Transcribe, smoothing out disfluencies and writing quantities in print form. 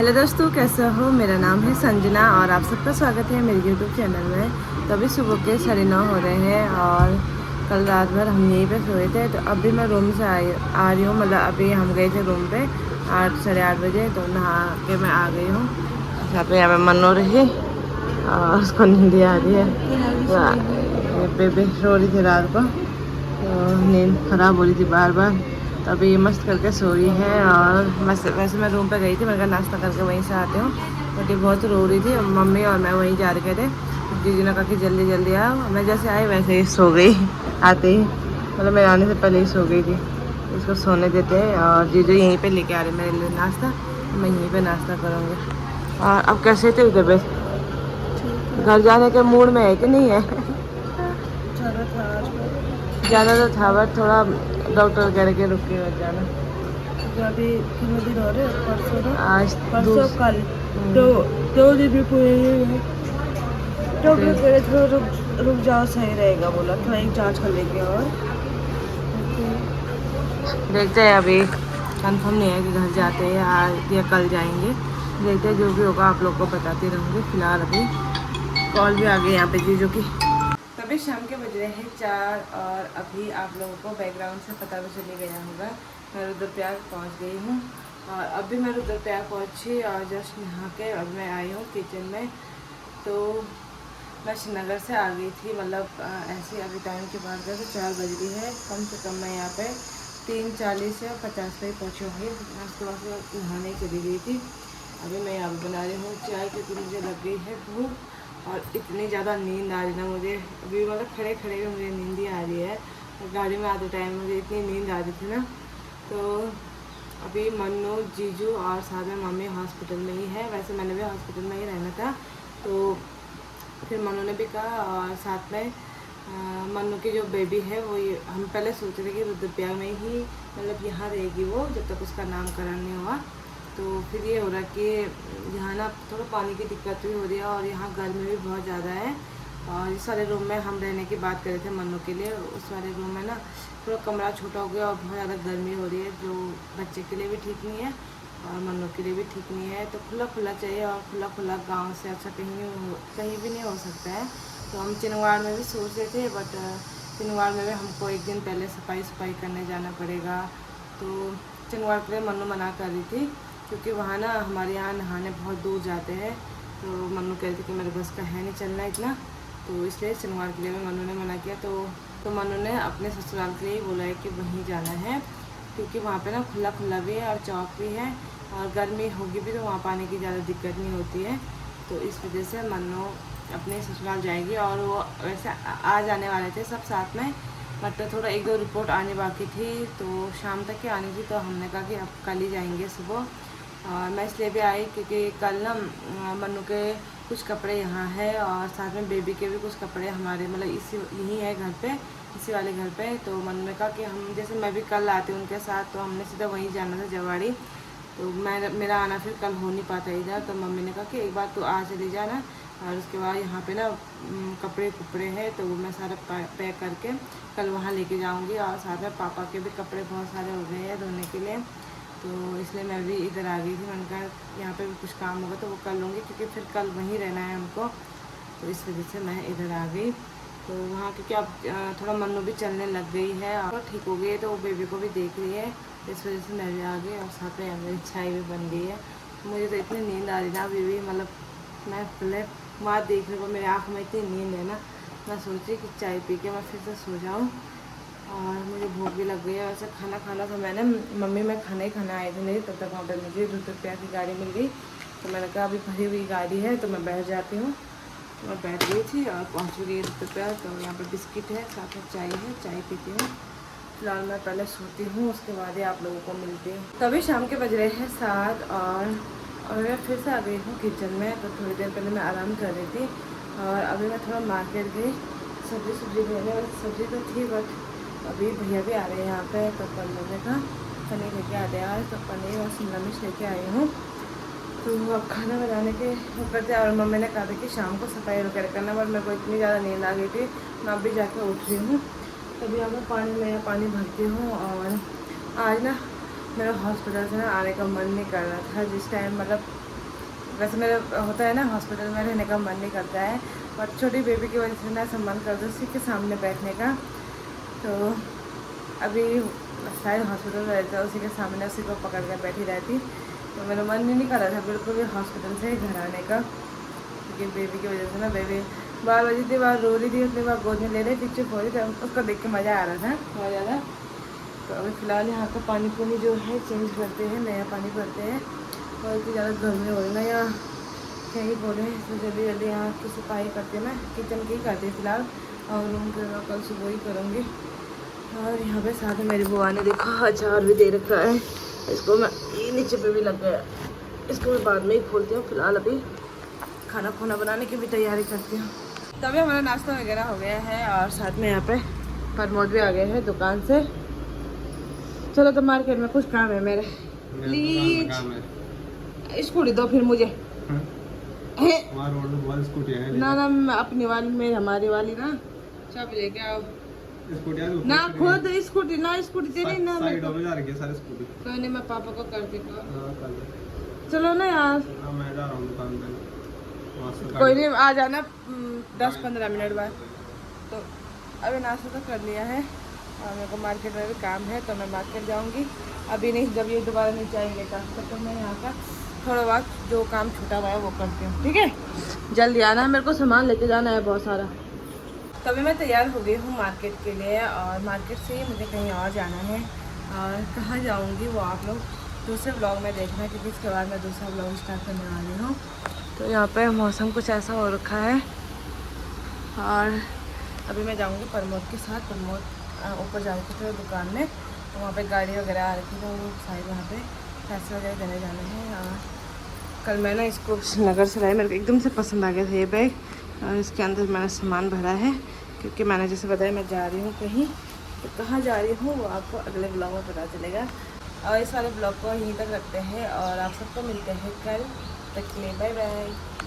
Hello दोस्तों, कैसे हो। मेरा नाम है संजना और आप सबका स्वागत है मेरे यूट्यूब चैनल में। तो अभी सुबह के 9:30 हो रहे हैं और कल रात भर हम यहीं पे सोए थे। तो अभी मैं रूम से आ रही हूँ, मतलब अभी हम गए थे रूम पे 8 साढ़े 8 बजे। तो नहा के मैं आ गई हूँ। यहाँ पे मनो रही और उसको नींद आ रही है। बेबी रो रही थी रात को, तो नींद ख़राब हो रही थी बार बार। तो अभी मस्त करके सोई है। और वैसे मैं रूम पे गई थी, मैंने कहा नाश्ता करके वहीं से आती हूँ। बट ये बहुत रो रही थी, मम्मी और मैं वहीं जा रहे थे। जीजू ने कहा कि जल्दी जल्दी आओ। मैं जैसे आई वैसे ही सो गई आते ही, मतलब मैं आने से पहले ही सो गई थी। इसको सोने देते हैं और जीजू यहीं पे लेके आ रहे मेरे लिए नाश्ता, तो मैं यहीं पे नाश्ता करूँगी। और अब कैसे थे तबीयत? घर जाने के मूड में है कि नहीं है? ज़्यादा तो था बट थोड़ा डॉक्टर कह रहे कि रुक के मत जाना। जो अभी कितने दिन हो रहे हैं? आज कल दो दिन भी पूरे नहीं हुए। डॉक्टर कह रहे थोड़ा रुक जाओ, सही रहेगा बोला। थोड़ा एक जांच कर लेंगे और देखते हैं। अभी कंफर्म नहीं है कि घर जाते हैं आज या कल जाएंगे। देखते हैं, जो भी होगा आप लोग को बताती रहूँगी। फिलहाल अभी कॉल भी आ गई यहाँ पे जीजू की। तभी शाम के बज रहे हैं 4 और अभी आप लोगों को बैकग्राउंड से पता भी चली गया होगा, मैं रुद्रप्रयाग पहुँच गई हूँ। और अभी मैं रुद्रप्रयाग पहुँची और जस्ट नहा के अब मैं आई हूँ किचन में। तो मैं श्रीनगर से आ गई थी, मतलब ऐसे अभी टाइम के बाद गए तो 4 बज गई है। कम से कम मैं यहाँ पे 3:40 या 50 पे पहुँची होंगी। उसके बाद नहाने चली गई थी। अभी मैं यहाँ पे बना रही हूँ चाय, क्योंकि मुझे लग गई है भूख और इतनी ज़्यादा नींद आ रही ना मुझे। अभी मतलब खड़े खड़े भी मुझे नींद ही आ रही है। और गाड़ी में आते टाइम मुझे इतनी नींद आ रही थी ना। तो अभी मन्नू, जीजू और साथ में मम्मी हॉस्पिटल में ही है। वैसे मैंने भी हॉस्पिटल में ही रहना था, तो फिर मन्नू ने भी कहा। और साथ में मन्नू की जो बेबी है वो हम पहले सोच रहे कि रुद्रप्रयाग में ही, मतलब यहाँ रहेगी वो जब तक उसका नामकरण नहीं हुआ। तो फिर ये हो रहा कि यहाँ ना थोड़ा पानी की दिक्कत भी हो रही है और यहाँ गर्मी भी बहुत ज़्यादा है। और इस वाले रूम में हम रहने की बात कर रहे थे मन्नू के लिए। उस वाले रूम में ना थोड़ा कमरा छोटा हो गया और बहुत ज़्यादा गर्मी हो रही है, जो बच्चे के लिए भी ठीक नहीं है और मन्नू के लिए भी ठीक नहीं है। तो खुला खुला चाहिए, और खुला खुला गांव से अच्छा कहीं भी नहीं हो सकता है। तो हम चिनवाड़ में भी सोच रहे थे, बट चिनवाड़ में भी हमको एक दिन पहले सफाई करने जाना पड़ेगा। तो चिनवाड़ के लिए मन्नू मना कर रही थी, क्योंकि वहाँ ना हमारे यहाँ नहाने बहुत दूर जाते हैं। तो मन्नू कह रही थी कि मेरे बस का है नहीं चलना इतना, तो इसलिए चिनवाड़ के लिए भी मन्नू ने मना किया। तो मन्नू ने अपने ससुराल के लिए ही बोला है कि वहीं जाना है, क्योंकि वहाँ पे ना खुला खुला भी है और चौक भी है, और गर्मी होगी भी तो वहाँ पानी की ज़्यादा दिक्कत नहीं होती है। तो इस वजह से मन्नू अपने ससुराल जाएगी। और वो वैसे आ जाने वाले थे सब साथ में, बट थोड़ा 1-2 रिपोर्ट आने बाकी थी, तो शाम तक ही आनी थी। तो हमने कहा कि अब कल ही जाएंगे सुबह। मैं इसलिए भी आई क्योंकि कल ना मन्नू के कुछ कपड़े यहाँ है और साथ में बेबी के भी कुछ कपड़े हमारे, मतलब यहीं है घर पे, इसी वाले घर पे। तो मन्नू ने कहा कि हम, जैसे मैं भी कल आती हूँ उनके साथ, तो हमने सीधा वहीं जाना था जवाड़ी। तो मेरा आना फिर कल हो नहीं पाता इधर। तो मम्मी ने कहा कि एक बार तो आ चली जाना, और उसके बाद यहाँ पे ना कपड़े हैं, तो वो मैं सारा पैक करके कल वहाँ लेके जाऊँगी। और साथ में पापा के भी कपड़े बहुत सारे हो गए हैं धोने के लिए, तो इसलिए मैं भी इधर आ गई थी। मैंने कहा यहाँ पे भी कुछ काम होगा तो वो कर लूँगी, क्योंकि फिर कल वहीं रहना है हमको। तो इस वजह से मैं इधर आ गई। तो वहाँ क्योंकि अब थोड़ा मन्नू भी चलने लग गई है और ठीक हो गई है, तो वो बेबी को भी देख रही है। तो इस वजह से मैं भी आ गई, और साथ में मेरी चाय भी बन गई है। मुझे तो इतनी नींद आ रही ना अभी भी, मतलब मैं पहले बात देखने को मेरी आँख में इतनी नींद है ना, मैं सोच रही कि चाय पी के मैं फिर से सो जाऊँ। और मुझे भूख भी लग गई है। वैसे खाना खाना था मैंने, मम्मी मैं खाना ही खाना आई थी मेरी, तब तक वहाँ पर मुझे रुद्रप्रयाग की गाड़ी मिल गई। तो मैंने कहा अभी भरी हुई गाड़ी है तो मैं बैठ जाती हूँ। तो मैं बैठ गई थी और पहुँच गई रुद्रप्रयाग। तो यहाँ पर बिस्किट है, साथ में चाय है, चाय पीती हूँ। फिलहाल मैं पहले सोती हूँ, उसके बाद ही आप लोगों को मिलती हूँ। तभी शाम के बज रहे हैं 7 और मैं फिर से आ गई हूँ किचन में। तो थोड़ी देर पहले मैं आराम कर रही थी और अभी मैं थोड़ा मार्केट गई सब्जी लेने। सब्जी तो थी, बट अभी भैया भी आ रहे हैं यहाँ पे। तो कल मैंने कहा पनीर लेके आ गया है, तो पनीर और शिमला मिर्च लेके आई हूँ। तो अब खाना बनाने के ऊपर थे, और मम्मी ने कहा था कि शाम को सफाई वगैरह करना, बट मेरे को इतनी ज़्यादा नींद आ गई थी, मैं अभी जाके उठ रही हूँ। तभी अब मैं पानी भरती हूँ। और आज ना मेरा हॉस्पिटल से ना आने का मन नहीं कर रहा था, जिस टाइम मतलब वैसे मेरा होता है ना हॉस्पिटल में रहने का मन नहीं करता है, और छोटी बेबी की वजह से ना सब मन करता है उसी के सामने बैठने का। तो अभी शायद हॉस्पिटल में रहता है, उसी के सामने उसी को पकड़ कर बैठी रहती, तो मेरा मन ही नहीं कर रहा था बिल्कुल भी हॉस्पिटल से घर आने का, क्योंकि बेबी की वजह से ना बेबी बार बजी थी, बार रो रही थी, उतनी बार गोद में ले रही थी, चुप हो रही थी, उसको देख के मज़ा आ रहा था बहुत ज़्यादा। तो अभी फ़िलहाल यहाँ का पानी पुनी जो है चेंज करते हैं, नया पानी भरते हैं, और इतनी ज़्यादा गर्मी हो रही ना यहाँ, क्या ही बोले, तो जल्दी जल्दी यहाँ की सफाई करते हैं। मैं किचन की ही करती हूँ फ़िलहाल, और रूम के मैं कल सुबह ही करूँगी। और यहाँ पे साथ में मेरी बुआ ने देखो अचार भी दे रखा है, इसको मैं ये नीचे पे भी लग गया, इसको मैं बाद में ही खोलती हूँ। फिलहाल अभी खाना खुना बनाने की भी तैयारी करती हूँ। तभी हमारा नाश्ता वगैरह हो गया है, और साथ में यहाँ पे प्रमोद भी आ गए हैं दुकान से। चलो तो मार्केट में कुछ काम है मेरे, प्लीज स्कूटी दो फिर मुझे। स्कूटी है ना ना मैं अपनी वाली में, हमारी वाली ना सब लेके आओ ना, खुद स्कूटी ना, स्कूटी तेरी ना, साइड में जा रही है सारी स्कूटी। कोई नहीं, मैं पापा को कर देता हूँ। हाँ, कर दे। चलो ना यार, मैं जा रहा हूँ दुकान पे, वहाँ से कोई नहीं आ जाना 10-15 मिनट बाद। तो अभी नाश्ता तो कर लिया है, और मेरे को मार्केट में भी काम है, तो मैं मार्केट जाऊंगी अभी नहीं, जब ये दोबारा नीचे आएंगे तब तक मैं यहाँ का थोड़ा बहुत जो काम छूटा हुआ है वो करती हूँ, ठीक है। जल्दी आना है, मेरे को सामान लेके जाना है बहुत सारा। तभी मैं तैयार हो गई हूँ मार्केट के लिए, और मार्केट से ही मुझे कहीं और जाना है, और कहाँ जाऊँगी वो आप लोग दूसरे ब्लॉग में देखना, क्योंकि इसके बाद मैं दूसरा ब्लॉग स्टार्ट करने वाली हूँ। तो यहाँ पे मौसम कुछ ऐसा हो रखा है, और अभी मैं जाऊँगी प्रमोद के साथ। प्रमोद ऊपर जा रही थी दुकान में, तो वहाँ पे गाड़ी वगैरह आ रखी, तो वो साइड वहाँ पे पैसे वगैरह देने जाने हैं। और कल मैं ना इसको नगर से लाई, मेरे को एकदम से पसंद आ गया था ये बैग, और इसके अंदर मैंने सामान भरा है, क्योंकि मैंने जैसे बताया मैं जा रही हूँ कहीं, तो कहाँ जा रही हूँ वो आपको अगले ब्लॉग में पता चलेगा। और इस वाले ब्लॉग को यहीं तक रखते हैं, और आप सबको मिलते हैं कल, तक के लिए बाय बाय।